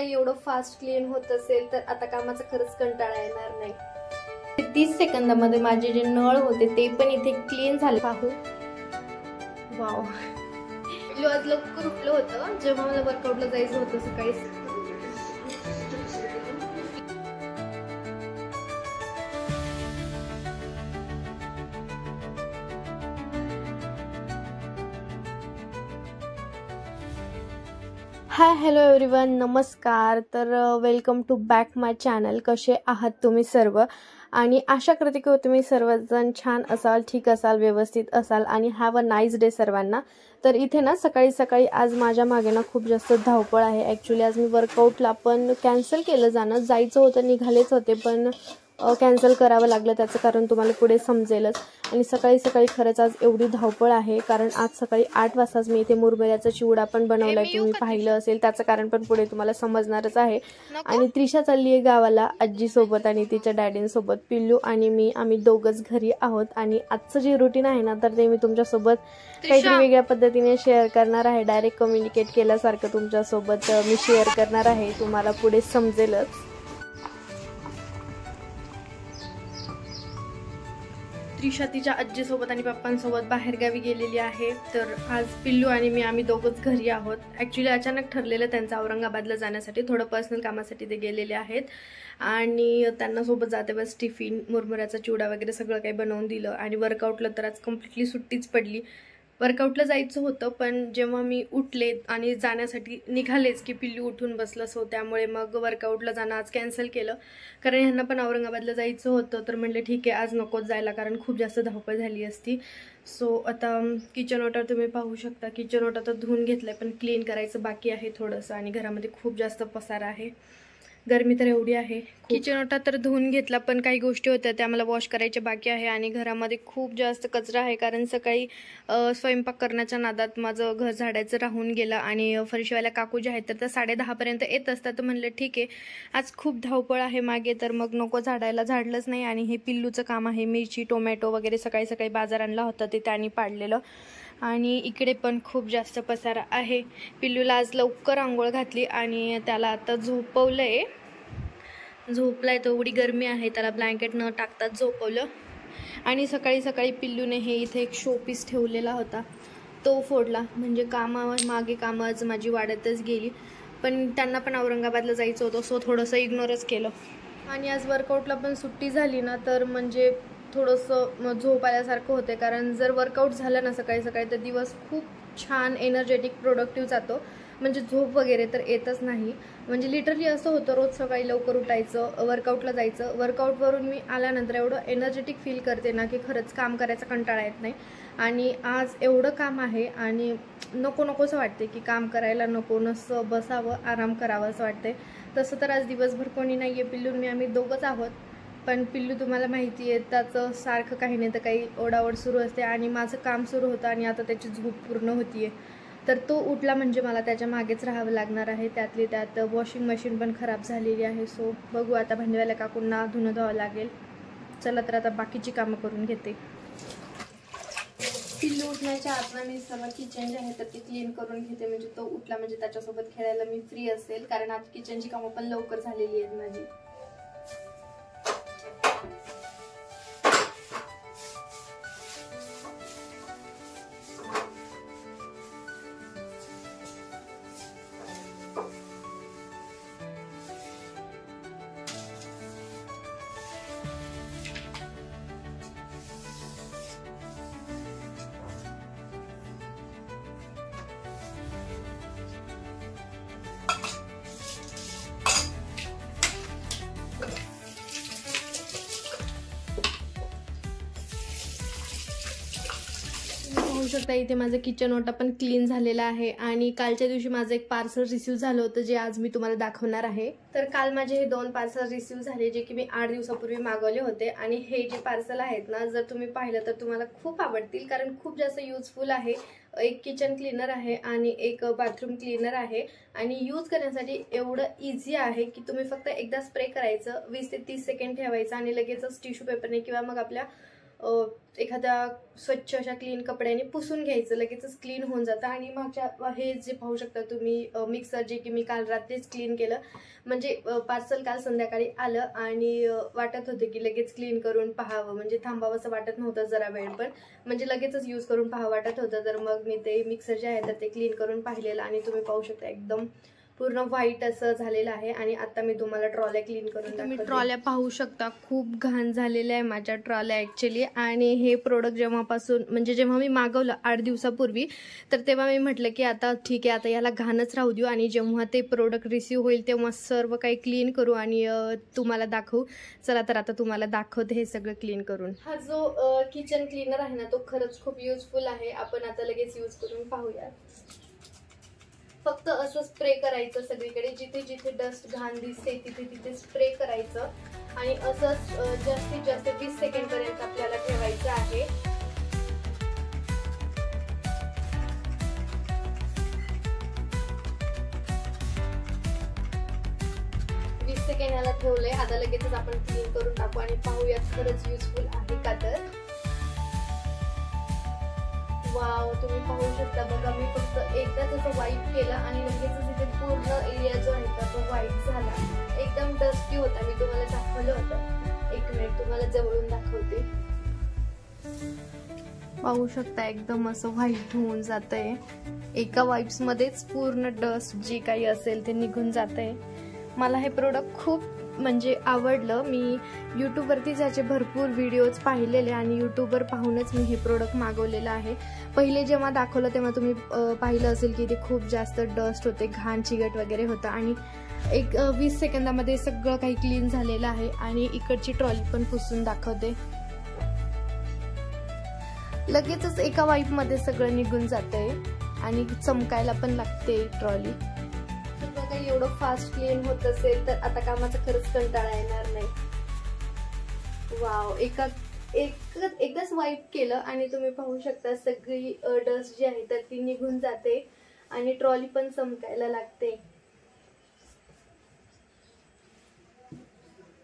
एवढं fast clean होत असेल तर आता कामाचा खरंच कंटाळा येणार नाही। 30 सेकंदामध्ये माझे जे नळ होते ते पण इथे क्लीन झाले। पाहू, वाव, आज लवकर उठलं होतं जेव्हा मला वर्कआउटला जायचं होतं सकाळी। हाय हॅलो एव्हरीवन, नमस्कार। तर welcome to back my channel. कसे आहात तुम्ही सर्व? आणि आशा करते की तुम्ही सर्वजण छान असाल, ठीक असाल, व्यवस्थित असाल आणि हॅव अ नाईस डे सर्वांना। तर इथे ना सकाळी सकाळी आज माझ्या मागे ना खूप जास्त धावपळ आहे। ॲक्च्युली आज मी वर्कआउटला पण कॅन्सल केलं, जायचं होतं, निघालेच होते पण कॅन्सल करावं लागलं। त्याचं कारण तुम्हाला पुढे समजेलच। आणि सकाळी सकाळी खरंच आज एवढी धावपळ आहे कारण आज सकाळी 8 वाजताच मी इथे मुरमुऱ्याचा चिवडा पण बनवलाय। तुम्ही पाहिलं असेल, त्याचं कारण पण पुढे तुम्हाला समजणारच आहे। आणि त्रिशा चालली आहे गावाला आजीसोबत आणि तिच्या डॅडींसोबत। पिल्लू आणि मी आम्ही दोघंच घरी आहोत। आणि आजचं जे रुटीन आहे ना तर ते मी तुमच्यासोबत काहीतरी वेगळ्या पद्धतीने शेअर करणार आहे। डायरेक्ट कम्युनिकेट केल्यासारखं तुमच्यासोबत मी शेअर करणार आहे, तुम्हाला पुढे समजेलच। त्रिशा तिच्या आजीसोबत आणि पप्पांसोबत बाहेरगावी गेलेली आहे। तर आज पिल्लू आणि मी आम्ही दोघंच घरी आहोत। ॲक्च्युली अचानक ठरलेलं त्यांचं औरंगाबादला जाण्यासाठी, थोडं पर्सनल कामासाठी ते गेलेले आहेत। आणि त्यांना सोबत जाते बस टिफिन, मुरमुऱ्याचा चिवडा वगैरे सगळं काही बनवून दिलं। आणि वर्कआउटला तर आज कम्प्लिटली सुट्टीच पडली। वर्कआउटला जायचं होतं पण जेव्हा मी उठले आणि जाण्यासाठी निघालेच की पिल्लू उठून बसलं, सो त्यामुळे मग वर्कआउटला जाणं आज कॅन्सल केलं। कारण ह्यांना पण औरंगाबादला जायचं होतं तर म्हणले ठीक आहे आज नकोच जायला कारण खूप जास्त धावपळ झाली असती। सो आता किचन ओटा तुम्ही पाहू शकता, किचन ओटा तर धुवून घेतलंय पण क्लीन करायचं बाकी आहे थोडंसं। आणि घरामध्ये खूप जास्त पसारा आहे, गरमी तर एवढी आहे। किचन ओटा तर धुवून घेतला पण काही गोष्टी होत्या त्या मला वॉश करायच्या बाकी आहे। आणि घरामध्ये खूप जास्त कचरा आहे कारण सकाळी स्वयंपाक करण्याच्या नादात माझं घर झाडायचं राहून गेलं। आणि फरशीवाल्या काकू ज्या आहेत तर त्या 10:30 पर्यंत येत असतात। तर म्हणलं ठीक आहे आज खूप धावपळ आहे मागे तर मग नको झाडायला, झाडलंच नाही। आणि हे पिल्लूचं काम आहे, मिरची टोमॅटो वगैरे सकाळी सकाळी बाजार आणला होता ते त्यांनी पाडलेलं। आणि इकडे पण खूप जास्त पसारा आहे। पिल्लूला आज लवकर आंघोळ घातली आणि त्याला आता झोपवलंय, झोपलाय तो, एवढी गरमी आहे त्याला ब्लँकेट न टाकताच झोपवलं। आणि सकाळी सकाळी पिल्लूने हे इथे एक शोपीस ठेवलेला होता तो फोडला, म्हणजे कामामागे कामाच माझी वाढतच गेली। पण त्यांना पण औरंगाबादला जायचं होतं सो थोडंसं इग्नोरच केलं। आणि आज वर्कआउटला पण सुट्टी झाली ना तर म्हणजे थोडंसं झोप आल्यासारखं होते कारण जर वर्कआउट झालं ना सकाळी सकाळी तर दिवस खूप छान एनर्जेटिक प्रोडक्टिव्ह जातो, म्हणजे झोप वगैरे तर येतच नाही। म्हणजे लिटरली असं होतं रोज सकाळी लवकर उठायचं, वर्कआउटला जायचं, वर्कआउटवरून मी आल्यानंतर एवढं एनर्जेटिक फील करते ना की खरंच काम करायचा कंटाळा येत नाही। आणि आज एवढं काम आहे आणि नकोसं वाटते की काम करायला नको, नसं बसावं आराम करावं असं वाटते। तसं तर आज दिवसभर कोणी नाही आहे, पिल्लू मी आम्ही दोघंच आहोत। पण पिल्लू तुम्हाला माहिती आहे त्याचं सारखं काही नाही तर काही ओढाओढ सुरू असते। आणि माझं काम सुरू होतं आणि आता त्याची झोप पूर्ण होती आहे तर तो उठला म्हणजे मला त्याच्या मागेच राहावं लागणार आहे। त्यातली त्यात वॉशिंग मशीन पण खराब झालेली आहे। सो बघू आता भांडीवाल्या काकूंना धुणं धुवावं लागेल। चला तर आता बाकीची कामं करून घेते। पिल्लू उठण्याच्या आत मी सर्व किचन जे आहे तर ते क्लीन करून घेते, म्हणजे तो उठला म्हणजे त्याच्यासोबत खेळायला मी फ्री असेल कारण आज किचनची कामं पण लवकर झालेली आहेत माझी। पाहू शकता इथे माझं किचन ओटा पण क्लीन झालेला आहे। आणि कालच्या दिवशी माझं एक पार्सल रिसीव झालं होतं जे आज मी तुम्हाला दाखवणार आहे। तर काल माझे हे 2 पार्सल रिसीव झाले जे की मी 8 दिवसापूर्वी मागवले होते। आणि हे जे पार्सल आहेत ना जर तुम्ही पाहिलं तर तुम्हाला खूप आवडतील कारण खूप जास्त युजफुल आहे। एक किचन क्लीनर आहे आणि एक बाथरूम क्लीनर आहे। आणि यूज करण्यासाठी एवढं इझी आहे की तुम्ही फक्त एकदा स्प्रे करायचं, 20 ते 30 सेकंड ठेवायचं आणि लगेचच टिश्यू पेपरने किंवा मग आपल्या एखाद्या स्वच्छ अशा क्लीन कपड्याने पुसून घ्यायचं, लगेचच क्लीन होऊन जातं. आणि मागच्या हे जे पाहू शकता तुम्ही मिक्सर, जे की मी काल रात्रीच क्लीन केलं, म्हणजे पार्सल काल संध्याकाळी आलं आणि वाटत होते की लगेच क्लीन करून पाहावं, म्हणजे थांबावंसं वाटत नव्हतं जरा वेळ, पण म्हणजे लगेचच यूज करून पाहावं वाटत होतं. तर मग मी ते मिक्सर जे आहे तर ते क्लीन करून पाहिलेलं आणि तुम्ही पाहू शकता एकदम पूर्ण व्हाईट असं झालेलं आहे. आणि आता मी तुम्हाला ट्रॉल्या क्लीन करून दाखवते. तुम्ही ट्रॉल्या पाहू शकता, खूप घाण झालेल्या आहे माझ्या ट्रॉल्या ॲक्च्युली. आणि हे प्रोडक्ट जेव्हापासून म्हणजे जेव्हा मी मागवलं 8 दिवसापूर्वी, तर तेव्हा मी म्हटलं की आता ठीक आहे, आता याला घाणच राहू देऊ आणि जेव्हा ते प्रोडक्ट रिसीव होईल तेव्हा सर्व काही क्लीन करू आणि तुम्हाला दाखवू. चला तर आता तुम्हाला दाखवते हे सगळं क्लीन करून. हा जो किचन क्लीनर आहे ना, तो खरंच खूप युजफुल आहे. आपण आता लगेच यूज करून पाहूया. फक्त असं स्प्रे करायचं सगळीकडे, जिथे जिथे डस्ट घाण दिसते तिथे तिथे स्प्रे करायचं आणि असंच जास्तीत जास्त 20 सेकंड पर्यंत आपल्याला ठेवायचं आहे. 20 सेकंड याला ठेवलंय. आता लगेचच आपण क्लीन करून टाकू आणि पाहूयात खरंच युजफुल आहे का. तर वाव, तुम्ही पाहू शकता बघा, मी फक्त एकदाच असं वाईप केलं आणि लगेचच इथे पूर्ण एरिया जो आहे तो व्हाईट झाला. एकदम डस्टी होता. मी तुम्हाला दाखवलं होतं. एक मिनिट तुम्हाला जवळून दाखवते. पाहू शकता एकदम असं व्हाईट होऊन जातंय. एका वाईप्स मध्येच पूर्ण डस्ट जे काही असेल ते निघून जातंय. मला हे प्रोडक्ट खूप म्हणजे आवडलं. मी यूट्यूबवरती त्याचे भरपूर व्हिडिओज पाहिलेले आणि यूट्यूबवर पाहूनच मी हे प्रोडक्ट मागवलेलं आहे. पहिले जेव्हा दाखवलं तेव्हा तुम्ही पाहिलं असेल की ते खूप जास्त डस्ट होते, घाण चिकट वगैरे होतं आणि एक 20 सेकंदामध्ये सगळं काही क्लीन झालेलं आहे. आणि इकडची ट्रॉली पण पुसून दाखवते. लगेचच एका वाईपमध्ये सगळं निघून जातंय आणि चमकायला पण लागते ट्रॉली. काही एवढं फास्ट क्लीन होत असेल तर आता कामाचा खरंच कंटाळा येणार नाही. वाव, एकदाच वाईप केलं आणि तुम्ही पाहू शकता सगळी डस्ट जी आहे तर ती निघून जाते आणि ट्रॉली पण चमकायला लागते.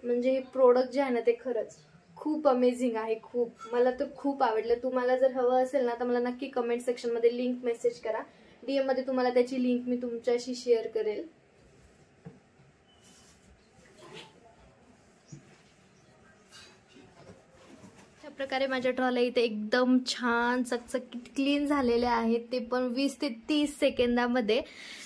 म्हणजे हे प्रोडक्ट जे आहे ना ते खरंच खूप अमेझिंग आहे. खूप, मला तर खूप आवडलं. तुम्हाला जर हवं असेल ना तर मला नक्की कमेंट सेक्शन मध्ये लिंक मेसेज करा. DM मध्ये तुम्हाला त्याची लिंक मी तुमच्याशी शेअर करेल. अशा प्रकारे माझ्या ट्रॉल्या इथे एकदम छान चकचकीत क्लीन झालेल्या आहेत, ते पण 20 ते 30 सेकंदामध्ये,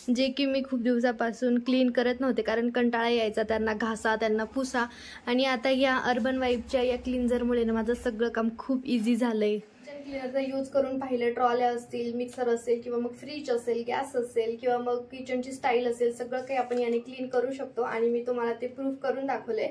जे की मी खूप दिवसापासून क्लीन करत नव्हते कारण कंटाळा यायचा त्यांना घासा, त्यांना पुसा. आणि आता या अर्बन वाईपच्या या क्लीन्झरमुळे ना माझं सगळं काम खूप इझी झालंय. क्लीनरचा यूज करून पाहिलं, ट्रॉल्या असतील, मिक्सर असेल किंवा मग फ्रीज असेल, गॅस असेल किंवा मग किचनची स्टाईल असेल, सगळं काही आपण याने क्लीन करू शकतो. आणि मी तुम्हाला ते प्रूफ करून दाखवले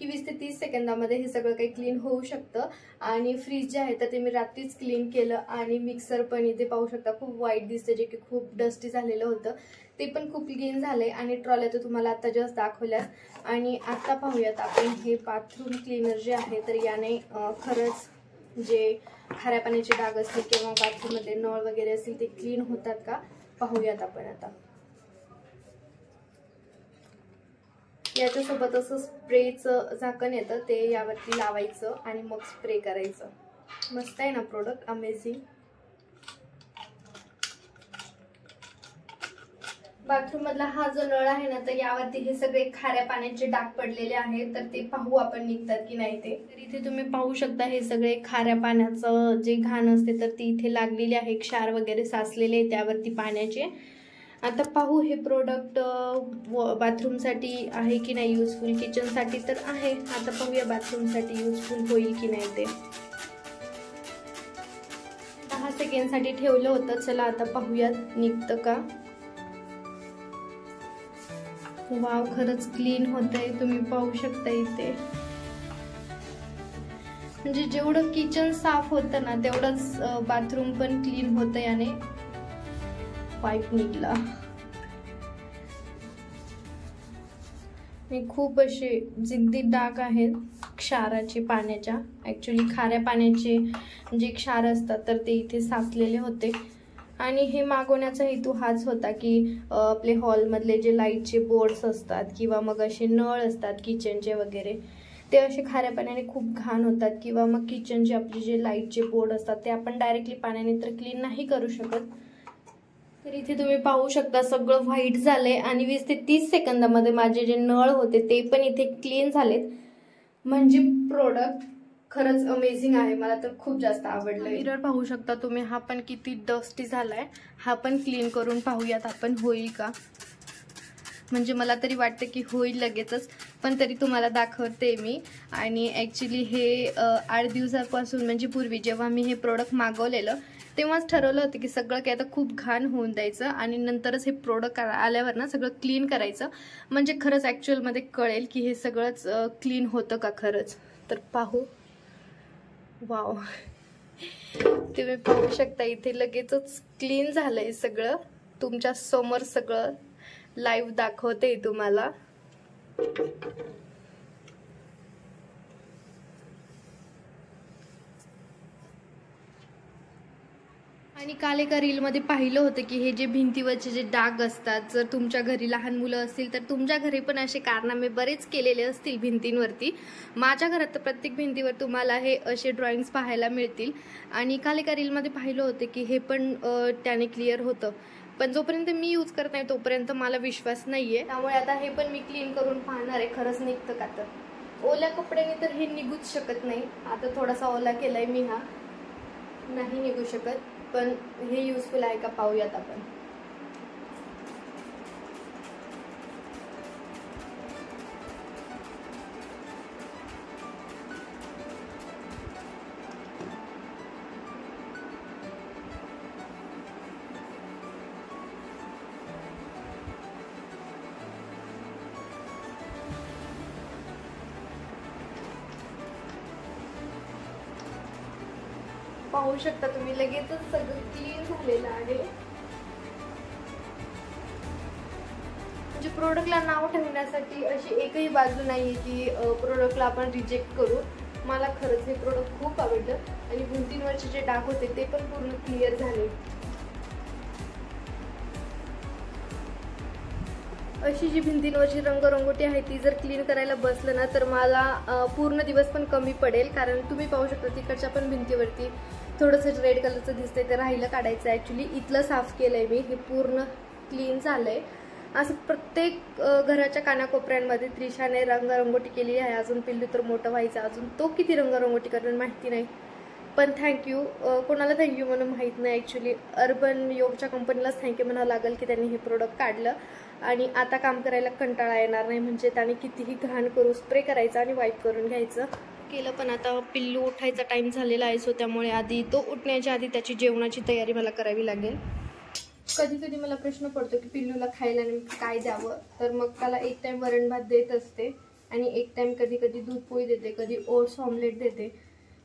की 20 ते 30 सेकंदामध्ये हे सगळं काही क्लीन होऊ शकतं. आणि फ्रीज जे आहे तर ते मी रात्रीच क्लीन केलं आणि मिक्सर पण इथे पाहू शकता खूप व्हाईट दिसते, जे की खूप डस्टी झालेलं होतं, ते पण खूप क्लीन झालंय. आणि ट्रॉल्या तर तुम्हाला आता जस्ट दाखवल्यात. आणि आता पाहूयात आपण हे बाथरूम क्लीनर जे आहे तर याने खरंच जे खाऱ्या पाण्याचे डाग असतील किंवा बाथरूममध्ये नळ वगैरे असतील ते क्लीन होतात का पाहूयात आपण आता. याच्यासोबत असं स्प्रेचं झाकण येतं, ते यावरती लावायचं आणि मग स्प्रे करायचं. मस्त आहे ना प्रोडक्ट, अमेझिंग. बाथरूम मधला हा जो नळ आहे ना तर यावरती हे सगळे खाऱ्या पाण्याचे डाग पडलेले आहेत, तर ते पाहू आपण निघतात की नाही ते. तर इथे तुम्ही पाहू शकता हे सगळे खाऱ्या पाण्याचं जे घाण असते तर ती इथे लागलेली आहे, क्षार वगैरे साचलेले त्यावरती पाण्याचे. आता पाहू हे प्रोडक्ट बाथरूमसाठी आहे की नाही युजफुल. किचनसाठी तर आहे, आता पाहूया बाथरूमसाठी युजफुल होईल की नाही ते. 10 सेकंडसाठी ठेवलं होतं, चला आता पाहूयात निघतं का. वाव, खरंच क्लीन होतंय, तुम्ही पाहू शकता इथे. म्हणजे जेवढं किचन साफ होतं ना तेवढंच बाथरूम पण क्लीन होतं याने. पाईप निघला. खूप असे जिद्दी डाग आहेत क्षाराचे पाण्याच्या, ऍक्च्युली खाऱ्या पाण्याचे जे क्षार असतात तर ते इथे साचलेले होते. आणि हे मागवण्याचा हेतू हाच होता की आपले हॉलमधले जे लाईटचे बोर्ड्स असतात किंवा मग असे नळ असतात किचनचे वगैरे, ते असे खाऱ्या पाण्याने खूप घाण होतात, किंवा मग किचनचे आपले जे लाईटचे बोर्ड असतात ते आपण डायरेक्टली पाण्याने तर क्लीन नाही करू शकत. तर इथे तुम्ही पाहू शकता सगळं व्हाईट झालंय आणि 20 ते 30 सेकंदामध्ये माझे जे नळ होते ते पण इथे क्लीन झालेत. म्हणजे प्रोडक्ट खरंच अमेझिंग आहे, मला तर खूप जास्त आवडलं. मिरर पाहू शकता तुम्ही, हा पण किती डस्टी झालाय. हा पण क्लीन करून पाहूयात आपण होईल का. म्हणजे मला तरी वाटतं की होईल लगेचच, पण तरी तुम्हाला दाखवते मी. आणि ॲक्च्युली हे 8 दिवसापासून म्हणजे पूर्वी जेव्हा मी हे प्रोडक्ट मागवलेलं तेव्हाच ठरवलं होतं की सगळं काही आता खूप घाण होऊन द्यायचं आणि नंतरच हे प्रोडक्ट आल्यावर ना सगळं क्लीन करायचं, म्हणजे खरंच ॲक्च्युअलमध्ये कळेल की हे सगळंच क्लीन होतं का खरंच. तर पाहू. वाव, तुम्ही पाहू शकता इथे लगेचच क्लीन झालंय सगळं. तुमच्या समोर सगळं लाईव्ह दाखवते तुम्हाला. आणि काल एका रीलमध्ये पाहिलं होतं की हे जे भिंतीवरचे जे डाग असतात, जर तुमच्या घरी लहान मुलं असतील तर तुमच्या घरी पण असे कारनामे बरेच केलेले असतील भिंतींवरती. माझ्या घरात तर प्रत्येक भिंतीवर तुम्हाला हे असे ड्रॉइंग्स पाहायला मिळतील. आणि काल एका रीलमध्ये पाहिलं होतं की हे पण त्याने क्लिअर होतं, पण जोपर्यंत मी यूज करत नाही तोपर्यंत मला विश्वास नाहीये. त्यामुळे आता हे पण मी क्लीन करून पाहणार आहे खरंच निघतं का. तर ओल्या कपड्याने तर हे निघूच शकत नाही. आता थोडासा ओला केलाय मी, हा नाही निघू शकत, पण हे युजफुल आहे का पाहूयात आपण. पाहू शकता तुम्ही लगेचच सगळं क्लीन झालेलं आहे. म्हणजे प्रोडक्टला नाव ठेवण्यासाठी अशी एकही बाजू नाहीये की प्रोडक्टला आपण रिजेक्ट करू. मला खरंच हे प्रोडक्ट खूप आवडलं आणि भिंतींवरचे जे डाग होते ते पण पूर्ण क्लिअर झाले. अशी जी भिंतींवरची रंगरंगोटी आहे ती जर क्लीन करायला बसलं ना तर मला पूर्ण दिवस पण कमी पडेल. कारण तुम्ही पाहू शकता तिकडच्या पण भिंतीवरती थोडंसं रेड कलरचं दिसतंय, ते राहिलं काढायचं. ॲक्च्युली इथलं साफ केलंय मी, हे पूर्ण क्लीन झालंय. असं प्रत्येक घराच्या कानाकोपऱ्यांमध्ये त्रिशाने रंगरंगोटी केली आहे. अजून पिल्लू तर मोठं व्हायचं, अजून तो किती रंगरंगोटी करून माहिती नाही. पण थँक्यू, कोणाला थँक्यू म्हणून माहीत नाही. ॲक्च्युली अर्बन योगच्या कंपनीलाच थँक्यू म्हणावं लागेल की त्यांनी हे प्रोडक्ट काढलं आणि आता काम करायला कंटाळा येणार नाही. म्हणजे त्याने कितीही घाण करू स्प्रे करायचं आणि वाईप करून घ्यायचं केलं. पण आता पिल्लू उठायचा टाईम झालेला आहे, सो त्यामुळे आधी तो उठण्याच्या आधी त्याची जेवणाची तयारी मला करावी लागेल. कधी कधी मला प्रश्न पडतो की पिल्लूला खायला नेमकं काय द्यावं, तर मग त्याला एक टाईम वरण भात देत असते आणि एक टाईम कधी कधी दूध पोळी देते, कधी ओट्स ऑमलेट देते.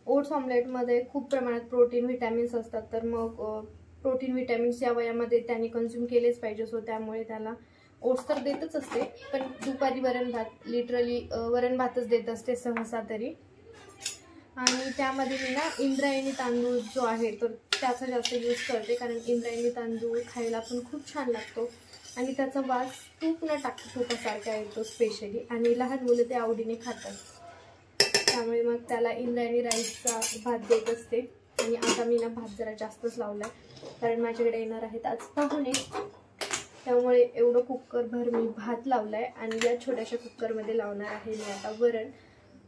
ओट्स ऑमलेटमध्ये खूप प्रमाणात प्रोटीन व्हिटॅमिन्स असतात, तर मग प्रोटीन व्हिटॅमिन्स या वयामध्ये त्याने कन्झ्युम केलेच पाहिजे. सो त्यामुळे त्याला ओट्स तर देतच असते, पण दुपारी वरण भात, लिटरली वरण भातच देत असते सहसा तरी. आणि त्यामध्ये मी ना इंद्रायणी तांदूळ जो आहे तर त्याचा जास्त यूज करते, कारण इंद्रायणी तांदूळ खायला पण खूप छान लागतो आणि त्याचा वास तूप न टाकता तुपासारखा येतो स्पेशली, आणि लहान मुलं ते आवडीने खातात. त्यामुळे मग त्याला इंद्रायणी राईसचा भात देत असते. आणि आता मी ना भात जरा जास्तच लावला आहे, कारण माझ्याकडे येणार आहेत आज पाहुणे, त्यामुळे एवढं कुकरभर मी भात लावला आहे. आणि या छोट्याशा कुकरमध्ये लावणार आहे मी आता वरण.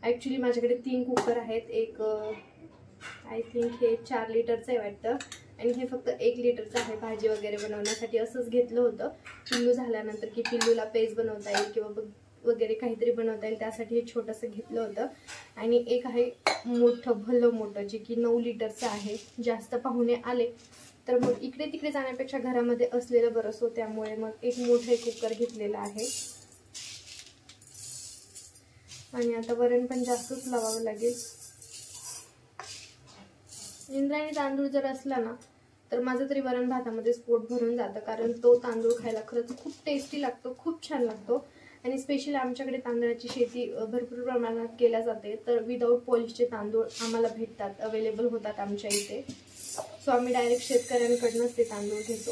ॲक्च्युली माझ्याकडे 3 कुकर आहेत. एक आय थिंक हे 4 लिटरचं आहे वाटतं, आणि हे फक्त 1 लिटरचं आहे भाजी वगैरे बनवण्यासाठी. असंच घेतलं होतं पिल्लू झाल्यानंतर की पिल्लूला पेज बनवता येईल किंवा वगैरे काहीतरी बनवता येईल, त्यासाठी हे छोटंसं घेतलं होतं. आणि एक आहे मोठं, भलं मोठं, जे की 9 लिटरचं आहे. जास्त पाहुणे आले तर मग इकडे तिकडे जाण्यापेक्षा घरामध्ये असलेलं बरं, सो त्यामुळे मग एक मोठं कुकर घेतलेलं आहे. आणि आता वरण पण जास्तच लावावं लागेल. इंद्रायणी तांदूळ जर असला ना तर माझं तरी वरण भातामध्ये पोट भरून जातं, कारण तो तांदूळ खायला खरंच खूप टेस्टी लागतो, खूप छान लागतो. आणि स्पेशली आमच्याकडे तांदळाची शेती भरपूर प्रमाणात केल्या जाते, तर विदाऊट पॉलिशचे तांदूळ आम्हाला भेटतात, अवेलेबल होतात आमच्या इथे. सो आम्ही डायरेक्ट शेतकऱ्यांकडनंच ते तांदूळ घेतो.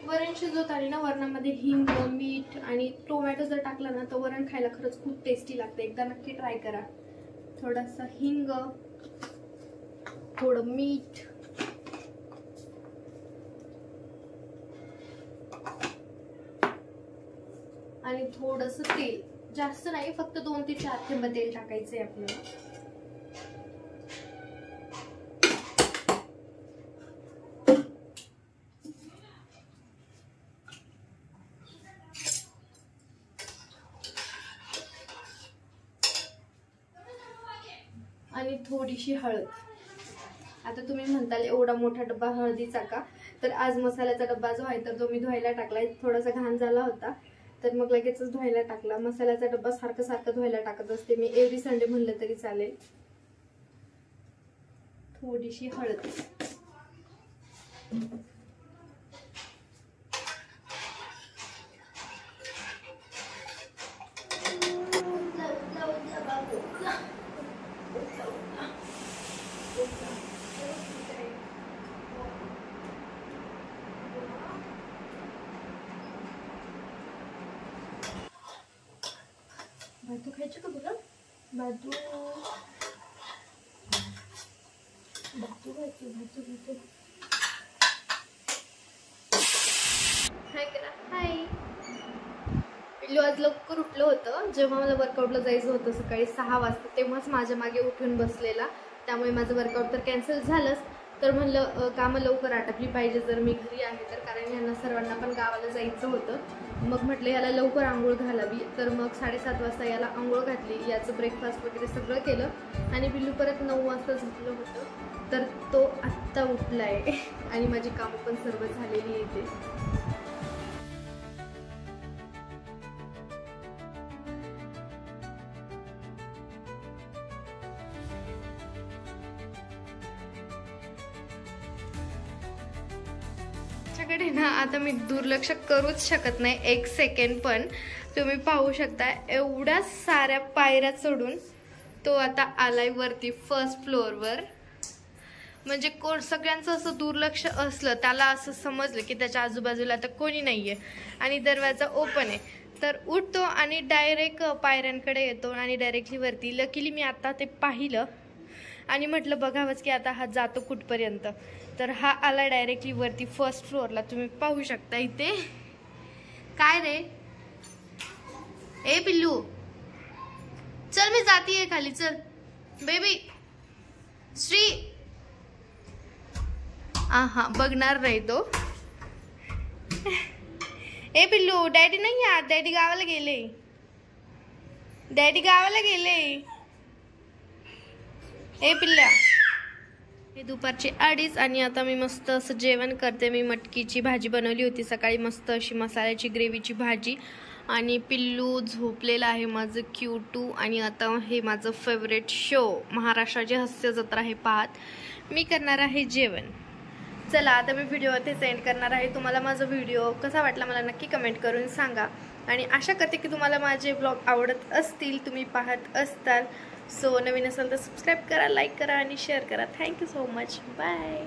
वरण शिजवताना ना वरणामध्ये हिंग, मीठ आणि टोमॅटो जर टाकला ना तर वरण खायला खरंच खूप टेस्टी लागते. एकदा नक्की ट्राय करा. थोडासा हिंग, थोडं मीठ, आणि थोडंसं तेल. जास्त नाही, फक्त 2 ते 4 थेंब तेल टाकायचंय आपल्याला. आणि थोडीशी हळद. आता तुम्ही म्हणताल एवढा मोठा डब्बा हळदीचा का? तर आज मसाल्याचा डब्बा जो आहे तर तो मी धुवायला टाकलाय. थोडासा घाण झाला होता तर मग लगेचच धुवायला टाकला. मसाल्याचा डब्बा सारखं धुवायला टाकत असते मी, एव्हरी संडे म्हणलं तरी चालेल. थोडीशी हळद. भातू खायचं का तुला? भातू भातू भातू भातू भातू. हाय करा. हाय. पिल्लू आज लवकर उठलं होतं. जेव्हा मला वर्कआउटला जायचं होतं सकाळी 6 वाजता तेव्हाच माझ्या मागे उठून बसलेला. त्यामुळे माझं वर्कआउट तर कॅन्सल झालंच. तर म्हणलं कामं लवकर आटपली पाहिजे जर मी घरी आहे तर, कारण यांना सर्वांना पण गावाला जायचं होतं. मग म्हटलं याला लवकर आंघोळ घालावी. तर मग 7:30 वाजता याला आंघोळ घातली. याचं ब्रेकफास्ट वगैरे सगळं केलं आणि पिल्लू परत 9 वाजता झोपलं होतं. तर तो आत्ता उठलाय आणि माझी कामं पण सर्व झालेली येते. कडे ना आता मी दुर्लक्ष करूच शकत नाही 1 सेकंड पण. तुम्ही पाहू शकता एवढ्या साऱ्या पायऱ्या चढून तो आता आलाय वरती फर्स्ट फ्लोअरवर. म्हणजे कोण सगळ्यांचं असं दुर्लक्ष असलं त्याला असं समजलं की त्याच्या आजूबाजूला आता कोणी नाहीये आणि दरवाजा ओपन आहे तर उठतो आणि डायरेक्ट पायऱ्यांकडे येतो आणि डायरेक्टली वरती. लकीली मी आता ते पाहिलं आणि म्हटलं बघावंच की आता हा जातो कुठपर्यंत. तर हा आला डायरेक्टली वरती फर्स्ट फ्लोअरला. तुम्ही पाहू शकता इथे. काय रे ए पिल्लू, चल मी जातीये खाली, चल बेबी. श्री हा बघणार नाही तो. ए पिल्लू, डॅडी नाही आहे, डॅडी गावाला गेले. डॅडी गावाला गेले. ए पिल्ल्या. हे दुपारचे 2:30 आणि आता मी मस्त असं जेवण करते. मी मटकीची भाजी बनवली होती सकाळी, मस्त अशी मसाल्याची ग्रेव्हीची भाजी. आणि पिल्लू झोपलेलं आहे माझं क्यूटू. आणि आता हे माझं फेवरेट शो महाराष्ट्राची हास्य जत्रा हे पाहत मी करणार आहे जेवण. चला आता मी व्हिडिओ इथे सेंड करणार आहे. तुम्हाला माझा व्हिडिओ कसा वाटला मला नक्की कमेंट करून सांगा. आणि आशा करते की तुम्हाला माझे ब्लॉग आवडत असतील, तुम्ही पाहत असताल. सो नवीन असेल तर सबस्क्राईब करा, लाईक करा आणि शेअर करा. Thank you so much. बाय.